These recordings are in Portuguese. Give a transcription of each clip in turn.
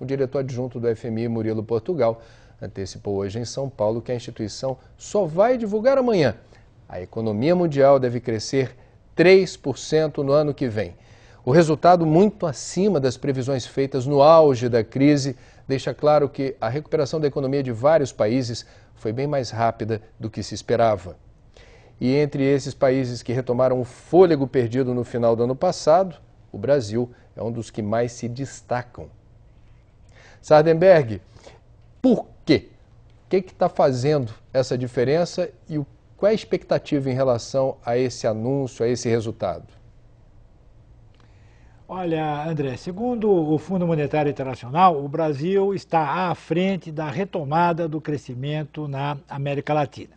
O diretor adjunto do FMI, Murilo Portugal, antecipou hoje em São Paulo que a instituição só vai divulgar amanhã. A economia mundial deve crescer 3% no ano que vem. O resultado, muito acima das previsões feitas no auge da crise, deixa claro que a recuperação da economia de vários países foi bem mais rápida do que se esperava. E entre esses países que retomaram o fôlego perdido no final do ano passado, o Brasil é um dos que mais se destacam. Sardenberg, por quê? O que está fazendo essa diferença e qual é a expectativa em relação a esse anúncio, a esse resultado? Olha, André, segundo o Fundo Monetário Internacional, o Brasil está à frente da retomada do crescimento na América Latina.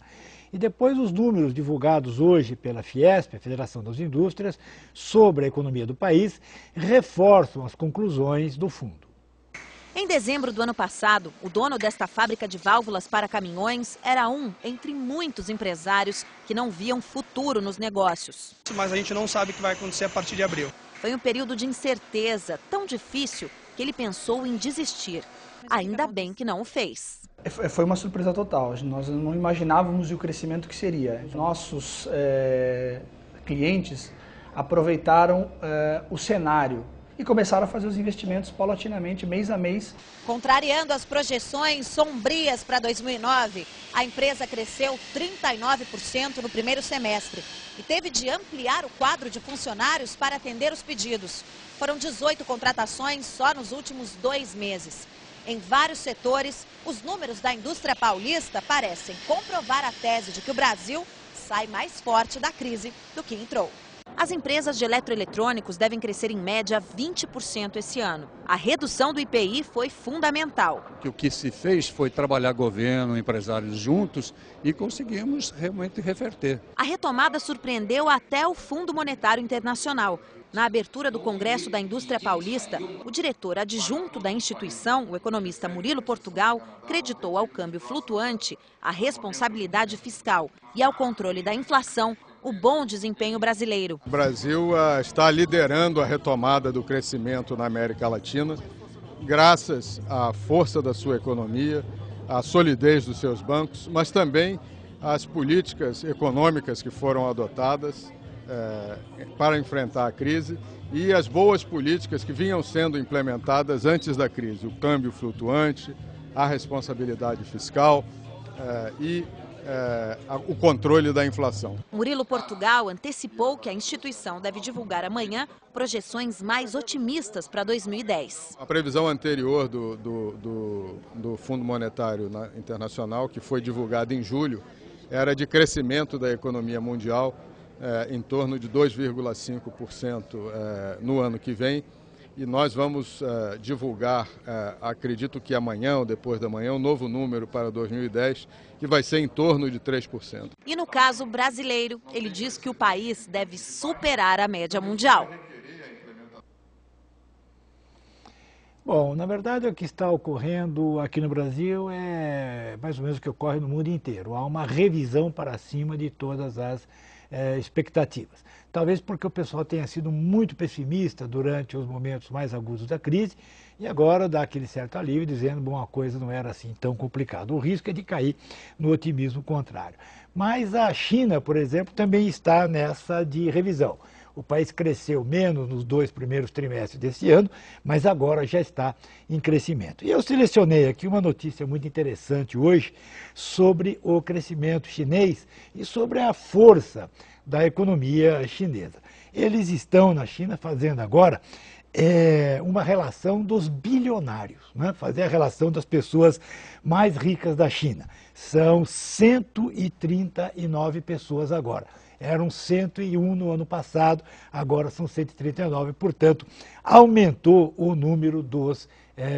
E depois os números divulgados hoje pela Fiesp, a Federação das Indústrias, sobre a economia do país, reforçam as conclusões do fundo. Em dezembro do ano passado, o dono desta fábrica de válvulas para caminhões era um entre muitos empresários que não viam futuro nos negócios. Mas a gente não sabe o que vai acontecer a partir de abril. Foi um período de incerteza tão difícil que ele pensou em desistir. Ainda bem que não o fez. Foi uma surpresa total. Nós não imaginávamos o crescimento que seria. Nossos clientes aproveitaram o cenário e começaram a fazer os investimentos paulatinamente, mês a mês. Contrariando as projeções sombrias para 2009, a empresa cresceu 39% no primeiro semestre e teve de ampliar o quadro de funcionários para atender os pedidos. Foram 18 contratações só nos últimos 2 meses. Em vários setores, os números da indústria paulista parecem comprovar a tese de que o Brasil sai mais forte da crise do que entrou. As empresas de eletroeletrônicos devem crescer em média 20% esse ano. A redução do IPI foi fundamental. O que se fez foi trabalhar governo, empresários juntos e conseguimos realmente reverter. A retomada surpreendeu até o Fundo Monetário Internacional. Na abertura do Congresso da Indústria Paulista, o diretor adjunto da instituição, o economista Murilo Portugal, creditou ao câmbio flutuante a responsabilidade fiscal e ao controle da inflação o bom desempenho brasileiro. O Brasil está liderando a retomada do crescimento na América Latina, graças à força da sua economia, à solidez dos seus bancos, mas também às políticas econômicas que foram adotadas para enfrentar a crise e as boas políticas que vinham sendo implementadas antes da crise. O câmbio flutuante, a responsabilidade fiscal e o controle da inflação. Murilo Portugal antecipou que a instituição deve divulgar amanhã projeções mais otimistas para 2010. A previsão anterior do Fundo Monetário Internacional, que foi divulgada em julho, era de crescimento da economia mundial em torno de 2,5% no ano que vem. E nós vamos divulgar, acredito que amanhã ou depois da manhã, um novo número para 2010, que vai ser em torno de 3%. E no caso brasileiro, ele diz que o país deve superar a média mundial. Bom, na verdade o que está ocorrendo aqui no Brasil é mais ou menos o que ocorre no mundo inteiro. Há uma revisão para cima de todas as expectativas. Talvez porque o pessoal tenha sido muito pessimista durante os momentos mais agudos da crise e agora dá aquele certo alívio dizendo, bom, a coisa não era assim tão complicada. O risco é de cair no otimismo contrário. Mas a China, por exemplo, também está nessa de revisão. O país cresceu menos nos 2 primeiros trimestres desse ano, mas agora já está em crescimento. E eu selecionei aqui uma notícia muito interessante hoje sobre o crescimento chinês e sobre a força da economia chinesa. Eles estão na China fazendo agora uma relação dos bilionários, né? Fazer a relação das pessoas mais ricas da China. São 139 pessoas agora. Eram 101 no ano passado, agora são 139, portanto, aumentou o número dos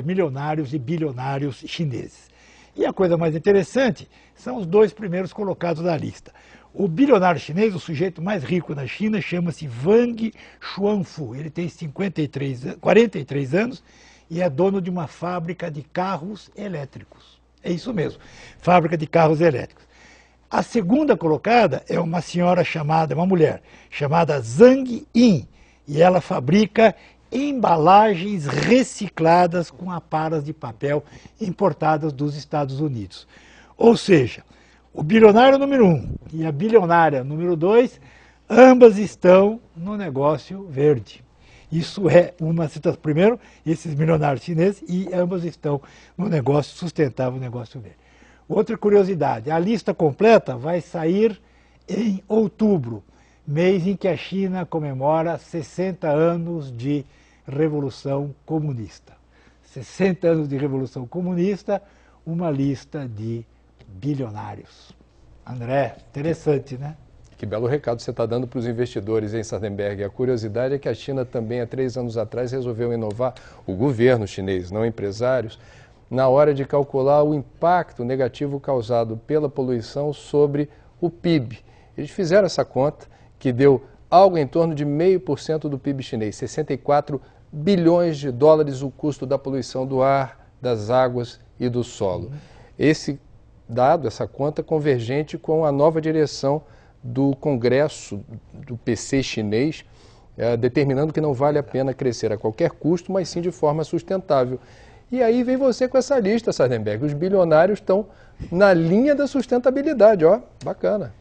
milionários e bilionários chineses. E a coisa mais interessante são os 2 primeiros colocados da lista. O bilionário chinês, o sujeito mais rico da China, chama-se Wang Xuanfu. Ele tem 43 anos e é dono de uma fábrica de carros elétricos. É isso mesmo, fábrica de carros elétricos. A segunda colocada é uma mulher chamada Zhang Yin, e ela fabrica embalagens recicladas com aparas de papel importadas dos Estados Unidos. Ou seja, o bilionário número 1 e a bilionária número 2, ambas estão no negócio verde. Isso é uma situação. Primeiro, esses milionários chineses, e ambas estão no negócio sustentável, negócio verde. Outra curiosidade, a lista completa vai sair em outubro, mês em que a China comemora 60 anos de Revolução Comunista. 60 anos de Revolução Comunista, uma lista de bilionários. André, interessante, né? Que belo recado você está dando para os investidores em Sardenberg. A curiosidade é que a China também, há 3 anos atrás, resolveu inovar, o governo chinês, não empresários, na hora de calcular o impacto negativo causado pela poluição sobre o PIB. Eles fizeram essa conta, que deu algo em torno de 0,5% do PIB chinês, 64 bilhões de dólares o custo da poluição do ar, das águas e do solo. Esse dado, essa conta, convergente com a nova direção do Congresso do PC chinês, determinando que não vale a pena crescer a qualquer custo, mas sim de forma sustentável. E aí vem você com essa lista, Sardenberg. Os bilionários estão na linha da sustentabilidade, ó, bacana.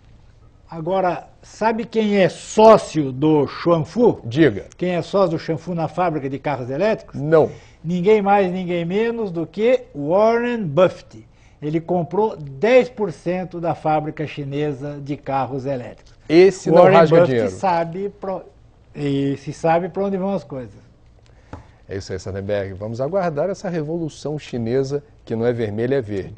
Agora, sabe quem é sócio do Xuanfu? Diga. Quem é sócio do Xuanfu na fábrica de carros elétricos? Não. Ninguém mais, ninguém menos do que Warren Buffett. Ele comprou 10% da fábrica chinesa de carros elétricos. Esse não rasga dinheiro. Sabe para onde vão as coisas. É isso aí, Sardenberg. Vamos aguardar essa revolução chinesa que não é vermelha, é verde.